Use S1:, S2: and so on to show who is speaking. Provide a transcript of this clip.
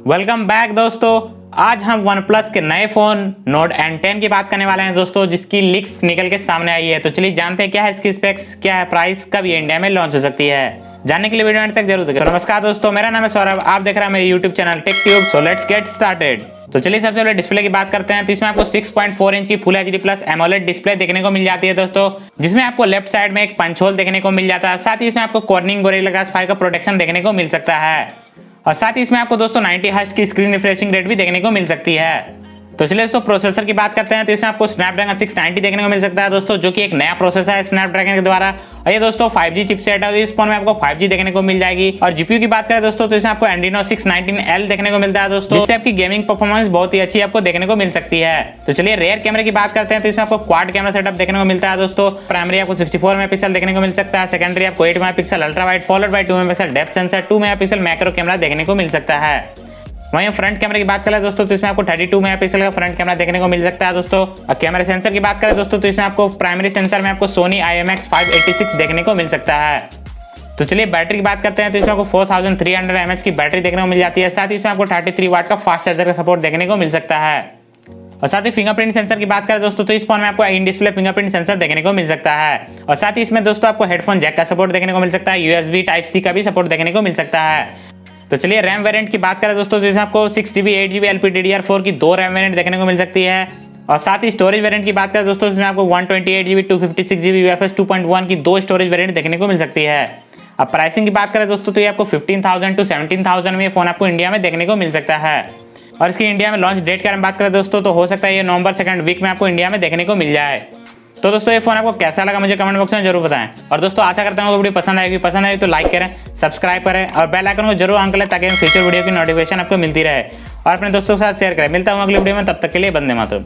S1: Welcome back दोस्तों। आज हम OnePlus के नए फोन Nord N10 की बात करने वाले हैं दोस्तों, जिसकी लीक्स निकल के सामने आई है। तो चलिए जानते हैं क्या है इसकी स्पेक्स, क्या है प्राइस, कब ये इंडिया में लॉन्च हो सकती है। जानने के लिए वीडियो अंत तक जरूर देखें। तो नमस्कार दोस्तों, मेरा नाम है सौरभ, आप देख रहे हैं मेरे YouTube channel TechTube. So let's get started. तो चलिए सबसे पहले डिस्प्ले की बात करते हैं। तो इसमें आपको 6.4 इंच की full HD plus AMOLED display देखने को मिल जाती है दोस्तों, जिसमें आपको लेफ्ट साइड में एक पंच होल देखने को मिल जाता है। साथ ही इसमें आपको कॉर्निंग गोरिल्ला ग्लास 5 का प्रोटेक्शन देखने को मिल सकता है, और साथ ही इसमें आपको दोस्तों 90 हर्ट्ज की स्क्रीन रिफ्रेशिंग रेट भी देखने को मिल सकती है। तो चलिए दोस्तों प्रोसेसर की बात करते हैं। तो इसमें आपको स्नैपड्रैगन 690 देखने को मिल सकता है दोस्तों, जो कि एक नया प्रोसेसर है स्नैपड्रैगन के द्वारा। और ये दोस्तों 5G चिपसेट है, तो इस फोन में आपको 5G देखने को मिल जाएगी। और जीपीयू की बात करें दोस्तों, तो इसमें आपको Adreno 619L देखने को मिलता है दोस्तों, जिससे आपकी गेमिंग परफॉर्मेंस बहुत ही अच्छी आपको देखने को मिल सकती है। तो चलिए रेयर कैमरे की बात करते हैं। तो इसमें आपको क्वाड कैमरा सेटअप देखने को मिलता है दोस्तों। प्राइमरी आपको 64 मेगापिक्सल देखने को मिल सकता है, सेकेंडरी आपको 8 megapixel ultra wide followed by 2 megapixel depth sensor, 2 megapixel macro camera देखने को मिल सकता है। वहीं फ्रंट कैमरे की बात करें दोस्तों, तो इसमें आपको 32 मेगापिक्सल का फ्रंट कैमरा देखने को मिल सकता है दोस्तों। और कैमरा सेंसर की बात करें दोस्तों, तो इसमें आपको प्राइमरी सेंसर में आपको सोनी IMX586 देखने को मिल सकता है। तो चलिए बैटरी की बात करते हैं। तो इसमें आपको 4300 mAh की बैटरी देखने को मिल जाती है। साथ ही इसमें आपको 33 वाट का फास्ट चार्जर का सपोर्ट देखने को मिल सकता है। और साथ ही फिंगरप्रिंट सेंसर की बात करें दोस्तों, तो इस फोन में आपको इन डिस्प्ले फिंगरप्रिंट सेंसर देखने को मिल सकता है। और साथ ही इसमें दोस्तों आपको हेडफोन जैक का सपोर्ट देखने को मिल सकता है, USB Type-C का भी सपोर्ट देखने को मिल सकता है। तो चलिए रैम वेरिएंट की बात करें दोस्तों, तो इसमें आपको 6GB 8GB LPDDR4 की 2 रैम वेरिएंट देखने को मिल सकती है। और साथ ही स्टोरेज वेरिएंट की बात करें दोस्तों, इसमें आपको 128GB 256GB UFS 2.1 की 2 स्टोरेज वेरिएंट देखने को मिल सकती है। अब प्राइसिंग की बात करें दोस्तों, तो ये आपको 15,000 to 17,000 में ये फोन आपको इंडिया में देखने को मिल सकता है। और इसकी इंडिया में लॉन्च डेट की बात करें दोस्तों, तो हो सकता है ये नवंबर 2nd वीक में आपको इंडिया में देखने को मिल जाए। तो दोस्तों ये फोन आपको कैसा लगा मुझे कमेंट बॉक्स में जरूर बताएं। और दोस्तों आशा करता हूँ वीडियो पसंद आएगी तो लाइक करें, सब्सक्राइब करें और बेल आइकन को जरूर ऑन करें, ताकि फ्यूचर वीडियो की नोटिफिकेशन आपको मिलती रहे। और अपने दोस्तों के साथ शेयर करें। मिलता हूँ अगली वीडियो में, तब तक के लिए वंदे मातरम।